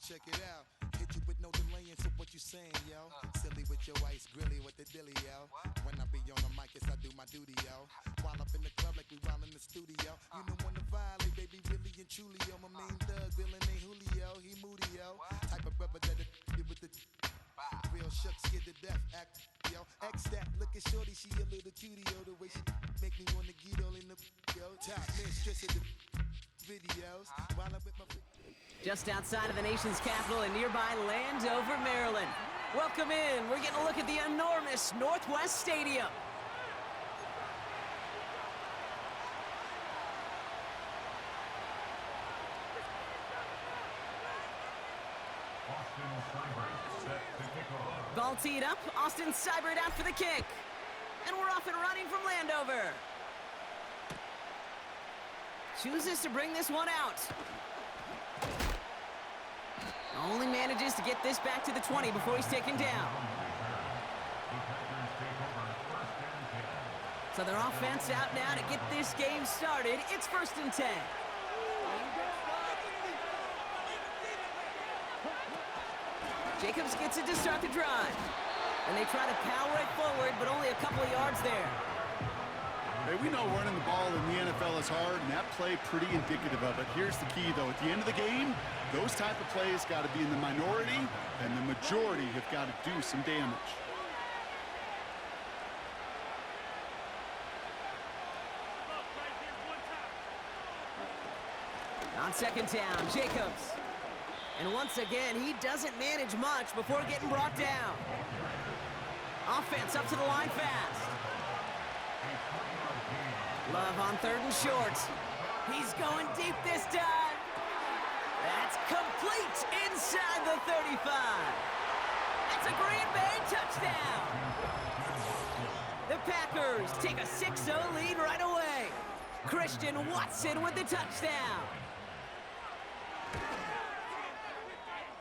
Check it out. Hit you with no delaying, so what you saying, yo? Silly with your ice grilly with the dilly, yo. When I be on the mic, yes, I do my duty, yo. While up in the club like we while in the studio. You know when to violate, baby, really and truly, yo. My main thug, Bill and Julio, he moody, yo. Type of brother that it with the real shook, scared to death, act, yo. X that, look at shorty, she a little cutie, yo. The way she make me wanna get all in the, yo. Top mistress of the videos. While I'm with my... Just outside of the nation's capital in nearby Landover, Maryland. Welcome in. We're getting a look at the enormous Northwest Stadium. Ball teed up. Austin Seibert out for the kick. And we're off and running from Landover. Chooses to bring this one out. Only manages to get this back to the 20 before he's taken down. So their offense out now to get this game started. It's 1st and 10. Jacobs gets it to start the drive. And they try to power it forward, but only a couple of yards there. Hey, we know running the ball in the NFL is hard, and that play pretty indicative of it. Here's the key, though. At the end of the game, those type of plays got to be in the minority, and the majority have got to do some damage. On 2nd down, Jacobs. And once again, he doesn't manage much before getting brought down. Offense up to the line fast. Love on 3rd and short. He's going deep this time. That's complete inside the 35. That's a Green Bay touchdown. The Packers take a 6-0 lead right away. Christian Watson with the touchdown.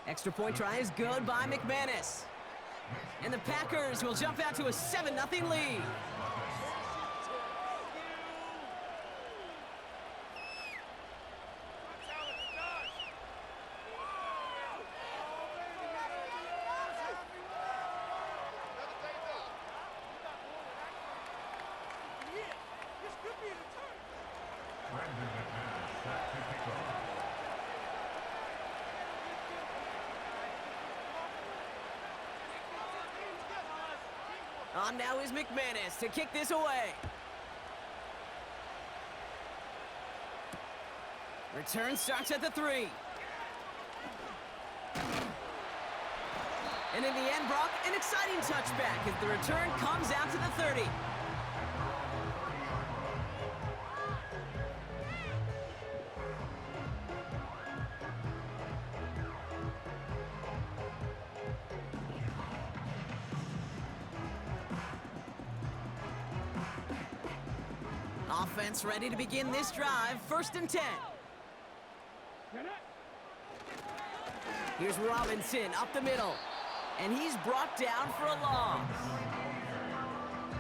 Extra point try is good by McManus. And the Packers will jump out to a 7-0 lead. On now is McManus to kick this away. Return starts at the 3. And in the end, Brock, an exciting touchback as the return comes out to the 30. Offense ready to begin this drive. 1st and 10. Here's Robinson up the middle. And he's brought down for a loss.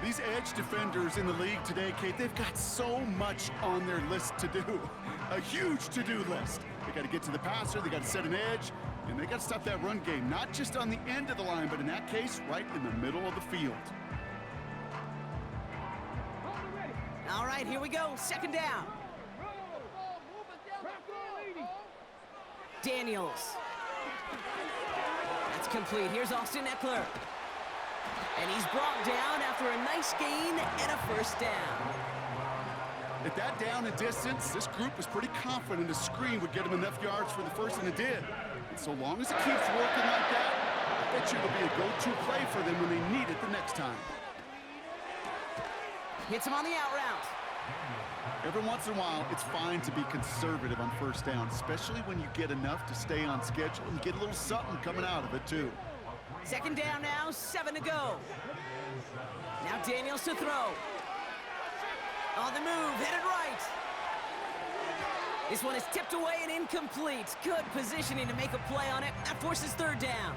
These edge defenders in the league today, Kate, they've got so much on their list to do. A huge to-do list. They got to get to the passer, they got to set an edge, and they got to stop that run game. Not just on the end of the line, but in that case, right in the middle of the field. All right, here we go. 2nd down. Daniels. That's complete. Here's Austin Eckler. And he's brought down after a nice gain and a 1st down. At that down and distance, this group was pretty confident a screen would get them enough yards for the 1st, and it did. And so long as it keeps working like that, I bet you it'll be a go-to play for them when they need it the next time. Hits him on the out route. Every once in a while, it's fine to be conservative on 1st down, especially when you get enough to stay on schedule and get a little something coming out of it, too. 2nd down now, 7 to go. Now Daniels to throw. On the move, headed right. This one is tipped away and incomplete. Good positioning to make a play on it. That forces 3rd down.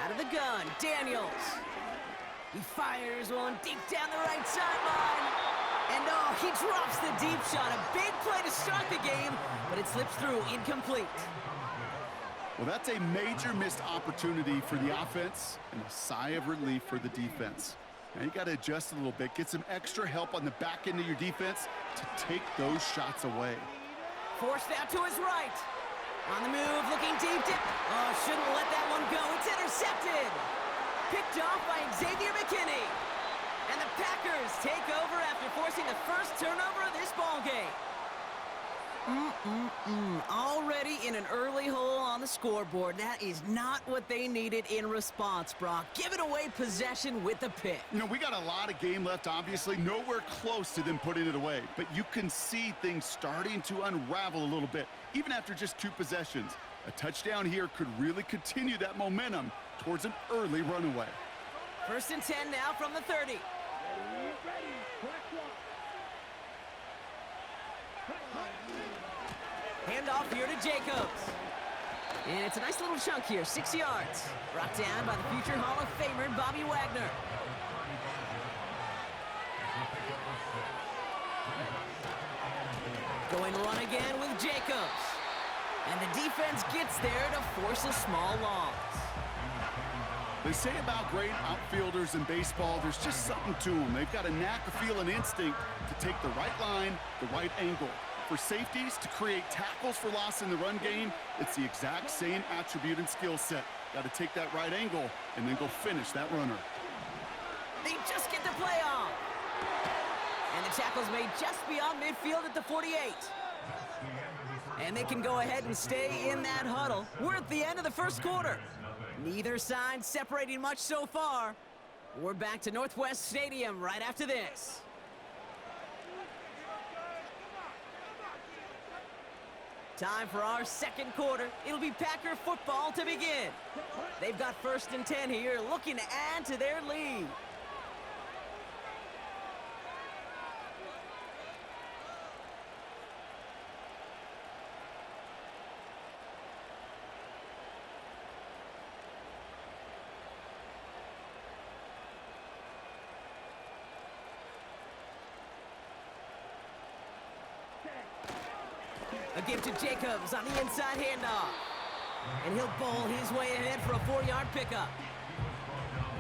Out of the gun, Daniels. He fires one deep down the right sideline. And oh, he drops the deep shot. A big play to start the game, but it slips through incomplete. Well, that's a major missed opportunity for the offense and a sigh of relief for the defense. Now you got to adjust a little bit, get some extra help on the back end of your defense to take those shots away. Forced out to his right. On the move, looking deep. Oh, shouldn't let that one go. It's intercepted. Picked off by Xavier McKinney. And the Packers take over after forcing the first turnover of this ballgame. Already in an early hole on the scoreboard. That is not what they needed in response, Brock. Giving away possession with the pick. You know, we got a lot of game left, obviously. Nowhere close to them putting it away. But you can see things starting to unravel a little bit, even after just 2 possessions. A touchdown here could really continue that momentum towards an early runaway. 1st and 10 now from the 30. Handoff here to Jacobs. And it's a nice little chunk here, 6 yards. Brought down by the future Hall of Famer, Bobby Wagner. Going run again with Jacobs. And the defense gets there to force a small loss. They say about great outfielders in baseball, there's just something to them. They've got a knack, a feel, an instinct to take the right line, the right angle. For safeties, to create tackles for loss in the run game, it's the exact same attribute and skill set. Got to take that right angle and then go finish that runner. They just get the play off. And the tackle's made just beyond midfield at the 48. And they can go ahead and stay in that huddle. We're at the end of the first quarter. Neither side separating much so far. We're back to Northwest Stadium right after this. Time for our second quarter. It'll be Packer football to begin. They've got 1st and 10 here, looking to add to their lead. A give to Jacobs on the inside handoff. And he'll bowl his way ahead for a 4-yard pickup.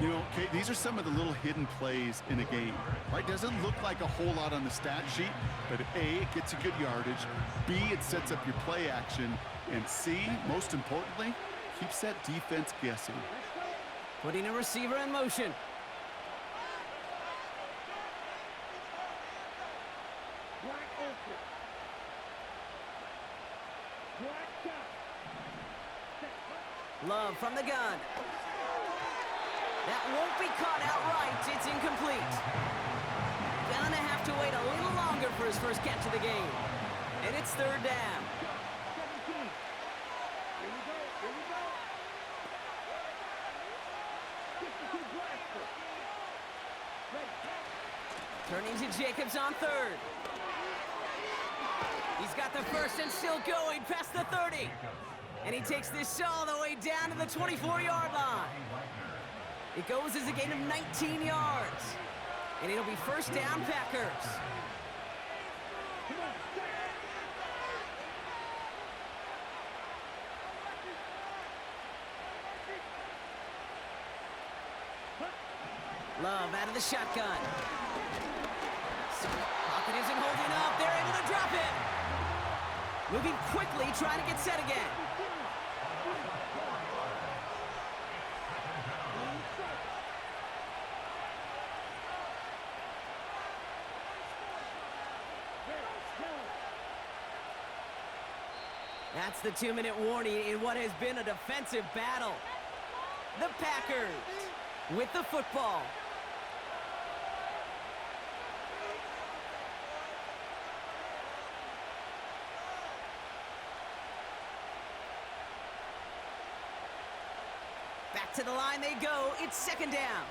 You know, Kate, these are some of the little hidden plays in a game, right? Doesn't look like a whole lot on the stat sheet, but A, it gets you good yardage. B, it sets up your play action. And C, most importantly, keeps that defense guessing. Putting a receiver in motion. Love from the gun. That won't be caught outright. It's incomplete. Gonna have to wait a little longer for his first catch of the game. And it's 3rd down. Turning to Jacobs on 3rd. He's got the first and still going past the 30. And he takes this all the way down to the 24-yard line. It goes as a gain of 19 yards. And it'll be 1st down Packers. Love out of the shotgun. Pocket isn't holding up. They're able to drop it. Moving quickly, trying to get set again. That's the 2-minute warning in what has been a defensive battle. The Packers with the football. Back to the line they go. It's 2nd down.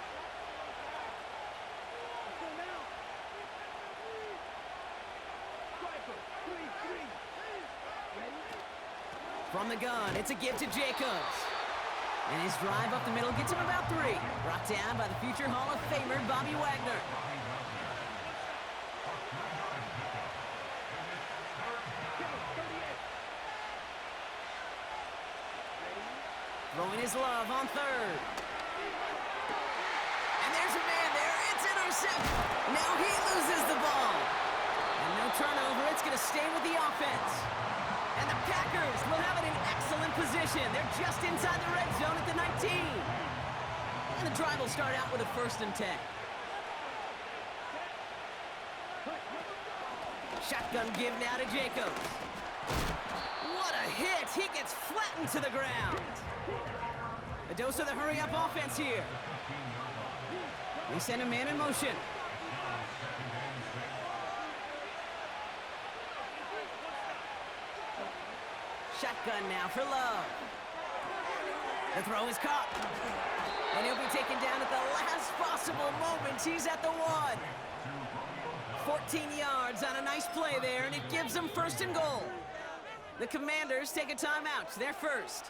From the gun, it's a give to Jacobs. And his drive up the middle gets him about 3. Brought down by the future Hall of Famer, Bobby Wagner. Throwing his love on third. And there's a man there. It's intercepted. Now he loses the ball. And no turnover. It's going to stay with the offense. And the Packers will have it in excellent position. They're just inside the red zone at the 19. And the drive will start out with a 1st and 10. Shotgun give now to Jacobs. What a hit! He gets flattened to the ground. A dose of the hurry-up offense here. They send a man in motion. Shotgun now for Love. The throw is caught. And he'll be taken down at the last possible moment. He's at the 1. 14 yards on a nice play there, and it gives them 1st and goal. The Commanders take a timeout. They're first.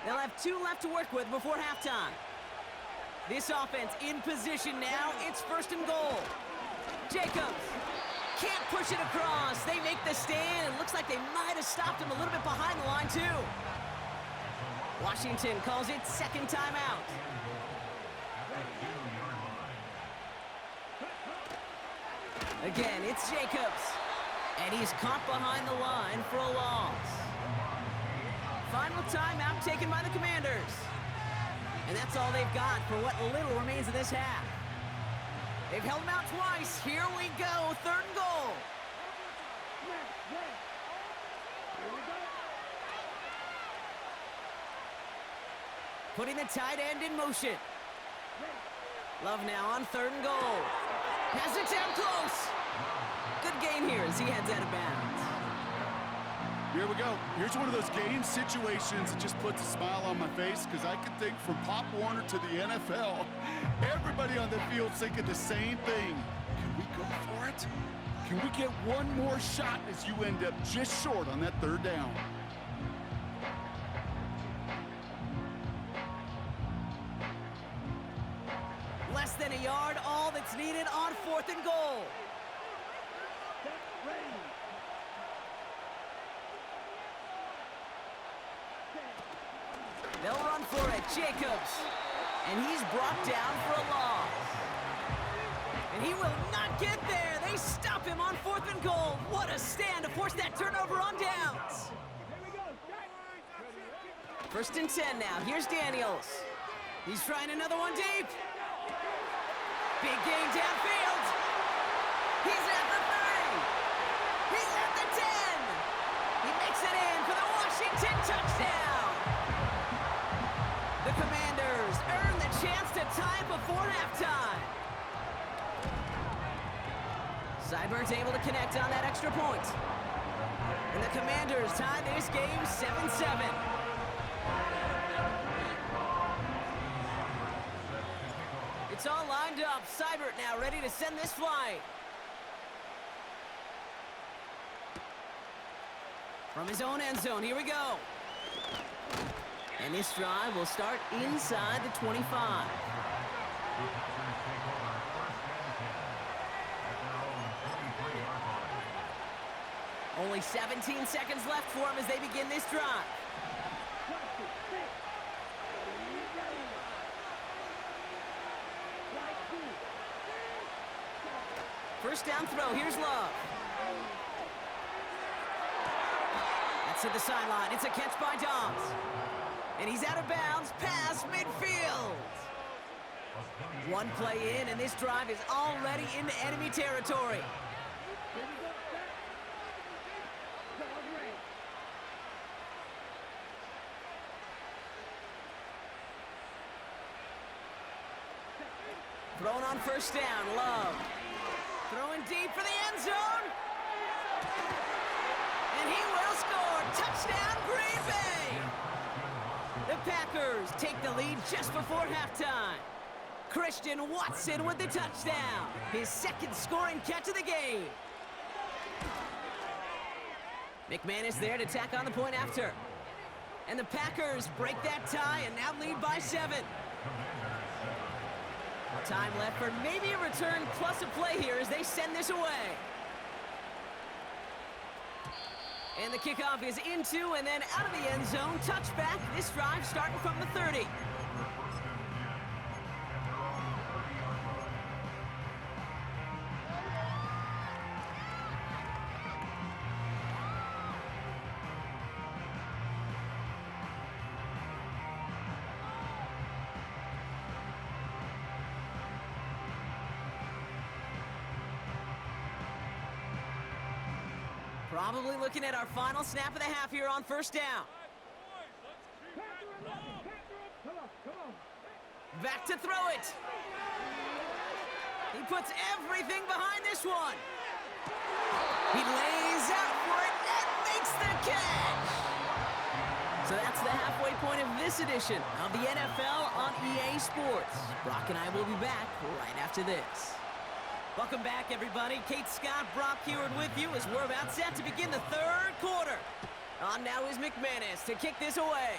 They'll have 2 left to work with before halftime. This offense in position now. It's 1st and goal. Jacobs can't push it across. They make the stand. It looks like they might have stopped him a little bit behind the line, too. Washington calls it 2nd timeout. Again, it's Jacobs. And he's caught behind the line for a loss. Final timeout taken by the Commanders. And that's all they've got for what little remains of this half. They've held him out twice. Here we go, 3rd and goal. Putting the tight end in motion. Love now on 3rd and goal. Has it down close. Good gain here as he heads out of bounds. Here we go. Here's one of those game situations that just puts a smile on my face because I can think from Pop Warner to the NFL, everybody on the field's thinking the same thing. Can we go for it? Can we get one more shot as you end up just short on that 3rd down? Less than a yard, all that's needed on 4th and goal. They'll run for it, Jacobs. And he's brought down for a loss. And he will not get there. They stop him on 4th and goal. What a stand to force that turnover on downs. 1st and 10 now. Here's Daniels. He's trying another one deep. Big gain downfield. He's at the 30. He's at the 10. He makes it in for the Washington touchdown. The Commanders earn the chance to tie before halftime. Seibert's able to connect on that extra point. And the Commanders tie this game 7-7. It's all lined up. Seibert now ready to send this flight. From his own end zone, here we go. And this drive will start inside the 25. Only 17 seconds left for him as they begin this drive. First down throw, here's Love. That's to the sideline, it's a catch by Dobbs. And he's out of bounds past midfield. One play in, and this drive is already into enemy territory. Thrown on first down, Love. Throwing deep for the end zone. And he will score. Touchdown, Green Bay. The Packers take the lead just before halftime. Christian Watson with the touchdown. His 2nd scoring catch of the game. McManus there to tack on the point after. And the Packers break that tie and now lead by 7. Time left for maybe a return plus a play here as they send this away. And the kickoff is into and then out of the end zone. Touchback. This drive starting from the 30. Probably looking at our final snap of the half here on first down. Back to throw it. He puts everything behind this one. He lays out for it and makes the catch. So that's the halfway point of this edition of the NFL on EA Sports. Brock and I will be back right after this. Welcome back, everybody. Kate Scott, Brock Heward with you as we're about set to begin the third quarter. On now is McManus to kick this away.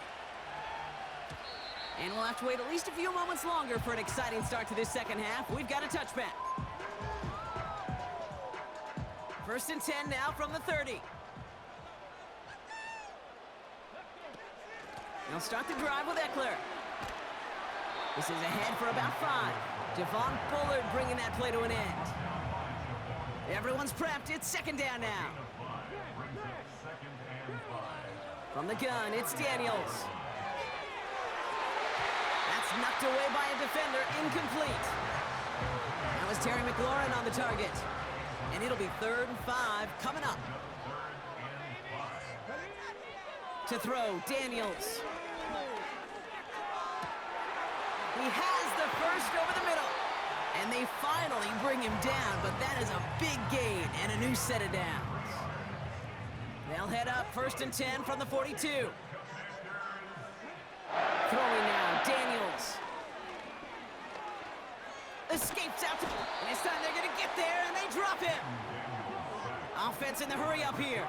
And we'll have to wait at least a few moments longer for an exciting start to this second half. We've got a touchback. First and 10 now from the 30. They'll start the drive with Eckler. This is ahead for about 5. Javon Bullard bringing that play to an end. Everyone's prepped. It's second down now. From the gun, it's Daniels. That's knocked away by a defender, incomplete. That was Terry McLaurin on the target. And it'll be 3rd and 5 coming up. To throw, Daniels. He has the first over the middle. And they finally bring him down, but that is a big gain and a new set of downs. They'll head up 1st and 10 from the 42. Throwing now, Daniels. Escapes out to... And this time they're going to get there, and they drop him. Offense in the hurry up here.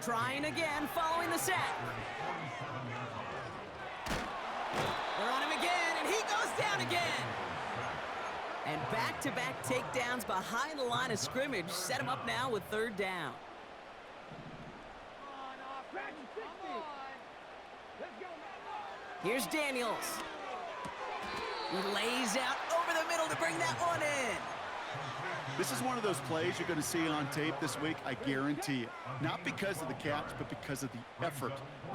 Trying again, following the sack. They're on him again, and he goes down again. And back-to-back takedowns behind the line of scrimmage set him up now with 3rd down. Here's Daniels. He lays out over the middle to bring that one in. This is one of those plays you're going to see on tape this week, I guarantee it. Not because of the catch, but because of the effort.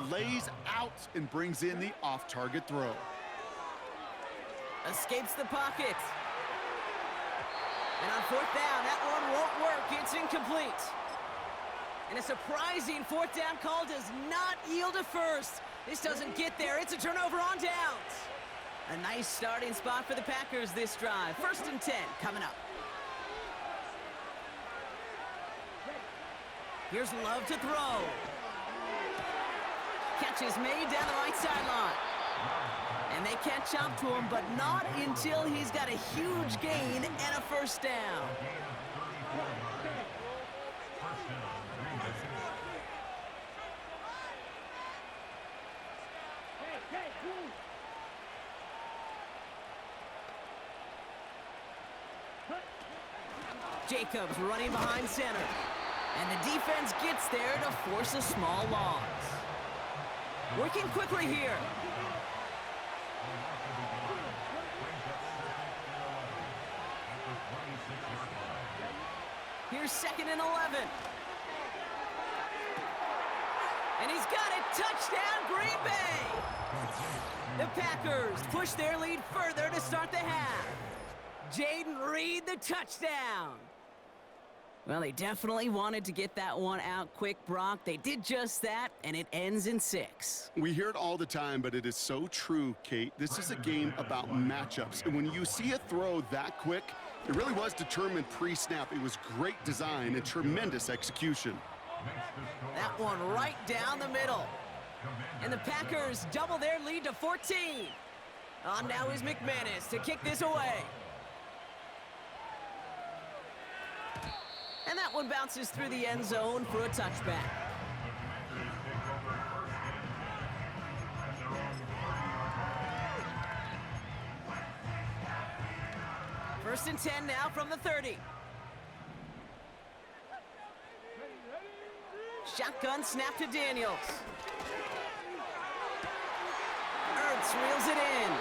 Lays out and brings in the off-target throw. Escapes the pocket. And on 4th down, that one won't work. It's incomplete. And a surprising 4th down call does not yield a first. This doesn't get there. It's a turnover on downs. A nice starting spot for the Packers this drive. 1st and 10 coming up. Here's Love to throw. Catch is made down the right sideline. And they catch up to him, but not until he's got a huge gain and a 1st down. Jacobs running behind center. And the defense gets there to force a small loss. Working quickly here. Here's 2nd and 11. And he's got it. Touchdown, Green Bay. The Packers push their lead further to start the half. Jaden Reed, the touchdown. Well, they definitely wanted to get that one out quick, Brock. They did just that, and it ends in 6. We hear it all the time, but it is so true, Kate. This is a game about matchups. And when you see a throw that quick, it really was determined pre-snap. It was great design and tremendous execution. That one right down the middle. And the Packers double their lead to 14. On now is McManus to kick this away. And that one bounces through the end zone for a touchback. First and 10 now from the 30. Shotgun snap to Daniels. Ertz reels it in.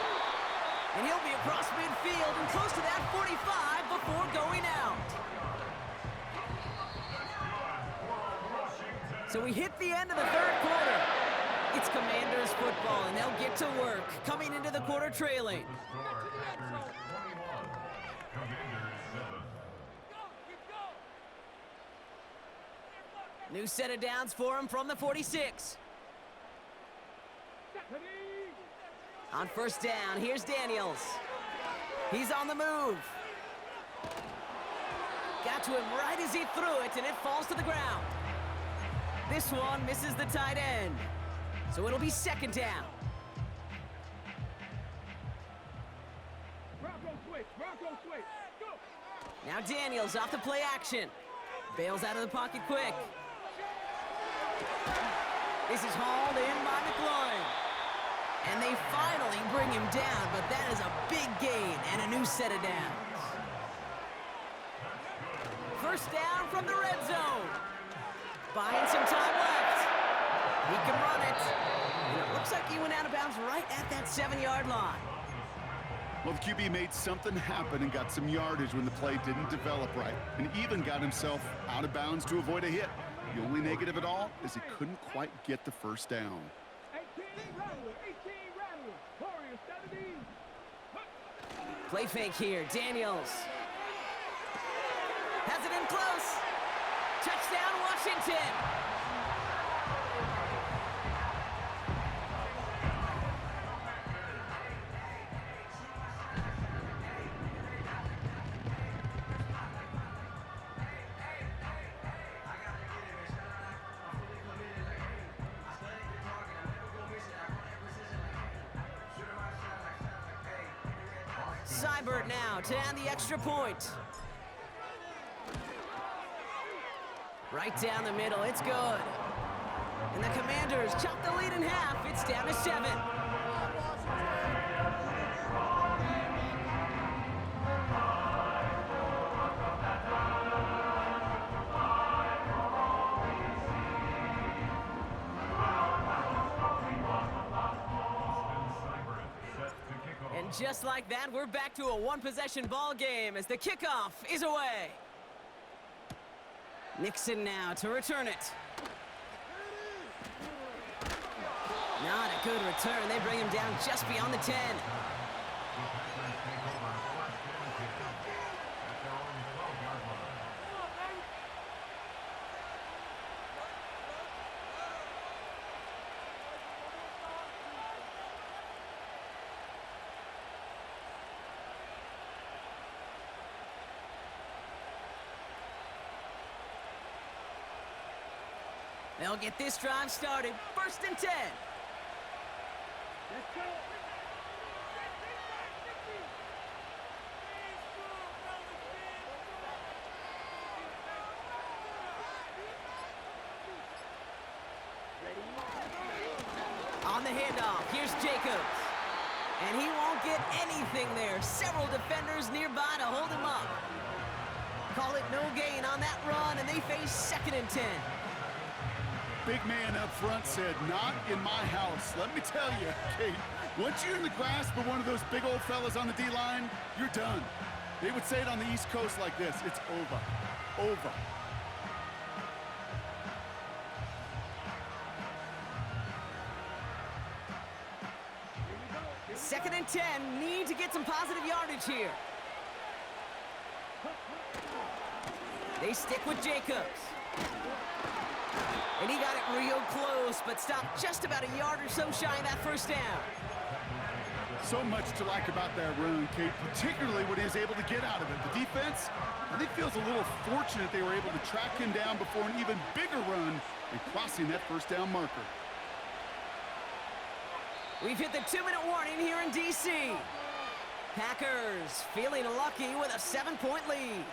And he'll be across midfield and close to that 45 before going out. So we hit the end of the third quarter. It's Commanders football, and they'll get to work, coming into the quarter trailing. New set of downs for him from the 46. On first down, here's Daniels. He's on the move. Got to him right as he threw it, and it falls to the ground. This one misses the tight end. So it'll be second down. Bronco switch. Go. Now Daniels off the play action. Bails out of the pocket quick. This is hauled in by McLaurin. And they finally bring him down, but that is a big gain and a new set of downs. First down from the red zone. Buying some time left. He can run it. And it looks like he went out of bounds right at that 7-yard line. Well, the QB made something happen and got some yardage when the play didn't develop right, and even got himself out of bounds to avoid a hit. The only negative at all is he couldn't quite get the first down. 18 Rattler. Warriors 17. Play fake here. Daniels. Has it in close. Touchdown, Washington. Seibert now to add the extra point. Right down the middle, it's good. And the Commanders chop the lead in half. It's down to 7. And just like that, we're back to a one-possession ball game as the kickoff is away. Nixon now to return it. Not a good return. They bring him down just beyond the 10. They'll get this drive started. First and 10. Let's go. On the handoff, here's Jacobs. And he won't get anything there. Several defenders nearby to hold him up. Call it no gain on that run, and they face second and 10. Big man up front said, "Not in my house." Let me tell you, Kate, once you're in the grasp of one of those big old fellas on the D-line, you're done. They would say it on the East Coast like this: it's over. Over. Second and 10, need to get some positive yardage here. They stick with Jacobs. And he got it real close, but stopped just about a yard or so shy of that first down. So much to like about that run, Kate, particularly what he was able to get out of it. The defense, I think, feels a little fortunate they were able to track him down before an even bigger run and crossing that first down marker. We've hit the 2-minute warning here in D.C. Packers feeling lucky with a 7-point lead.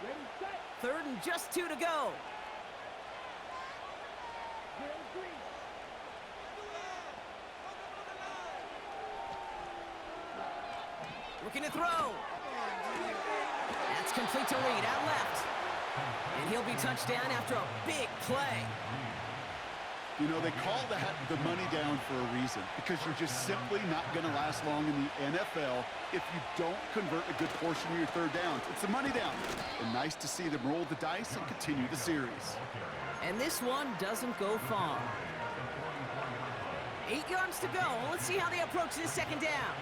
Ready, set. Third and just 2 to go. Zero, three. Looking to throw. That's complete to Reed, out left. And he'll be touched down after a big play. You know, they call that the money down for a reason, because you're just simply not going to last long in the NFL if you don't convert a good portion of your third downs. It's the money down. And nice to see them roll the dice and continue the series. And this one doesn't go far. 8 yards to go. Let's see how they approach this second down.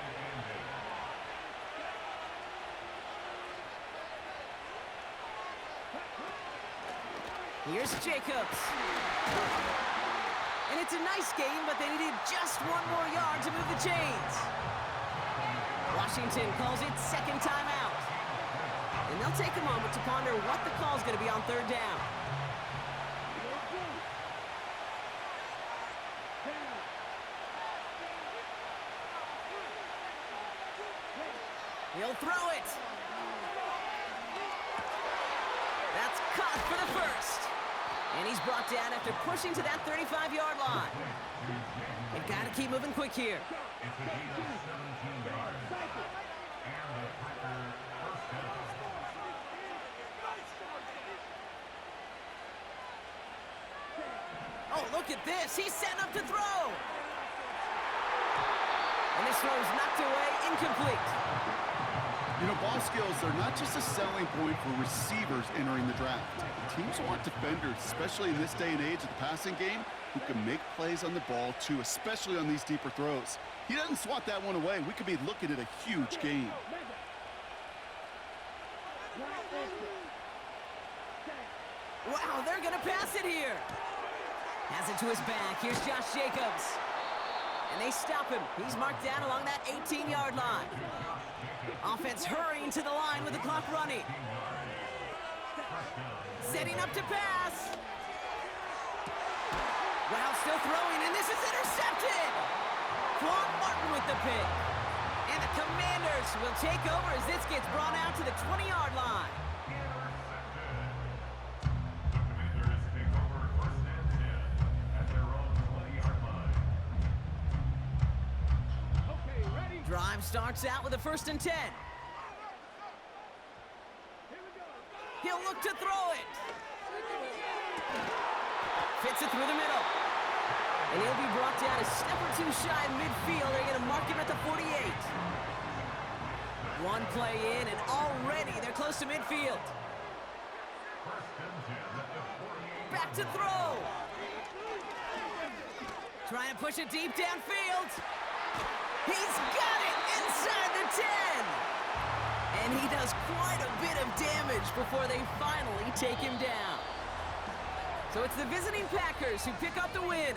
Here's Jacobs. And it's a nice game, but they needed just 1 more yard to move the chains. Washington calls it second timeout. And they'll take a moment to ponder what the call's going to be on third down. He'll throw it. That's caught for the first. And he's brought down after pushing to that 35-yard line. They've got to keep moving quick here. Oh, look at this. He's set up to throw. And this throw's knocked away, incomplete. You know, ball skills are not just a selling point for receivers entering the draft. Teams want defenders, especially in this day and age of the passing game, who can make plays on the ball too, especially on these deeper throws. He doesn't swat that one away. We could be looking at a huge game. Wow, they're going to pass it here. Has it to his back. Here's Josh Jacobs. And they stop him. He's marked down along that 18-yard line. Offense hurrying to the line with the clock running. Setting up to pass. Wow, still throwing, and this is intercepted. Quan Martin with the pick. And the Commanders will take over as this gets brought out to the 20-yard line. Okay, ready. Drive starts out with a 1st and 10. Here we go. He'll look to throw it. Fits it through the middle. And he'll be brought down a step or two shy of midfield. They're going to mark him at the 48. One play in, and already they're close to midfield. Back to throw. Trying to push it deep downfield. He's got it inside the 10. And he does quite a bit of damage before they finally take him down. So it's the visiting Packers who pick up the win.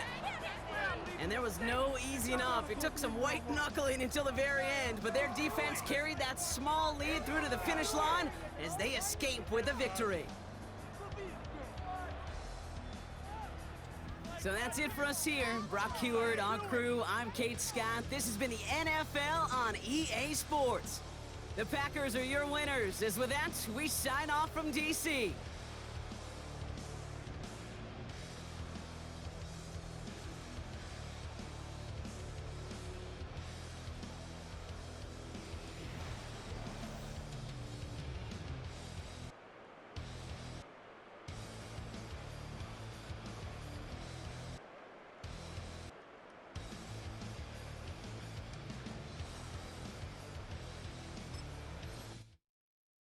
And there was no easing up. It took some white knuckling until the very end, but their defense carried that small lead through to the finish line as they escape with a victory. So that's it for us here. Brock Heward, our crew, I'm Kate Scott. This has been the NFL on EA Sports. The Packers are your winners. As with that, we sign off from DC.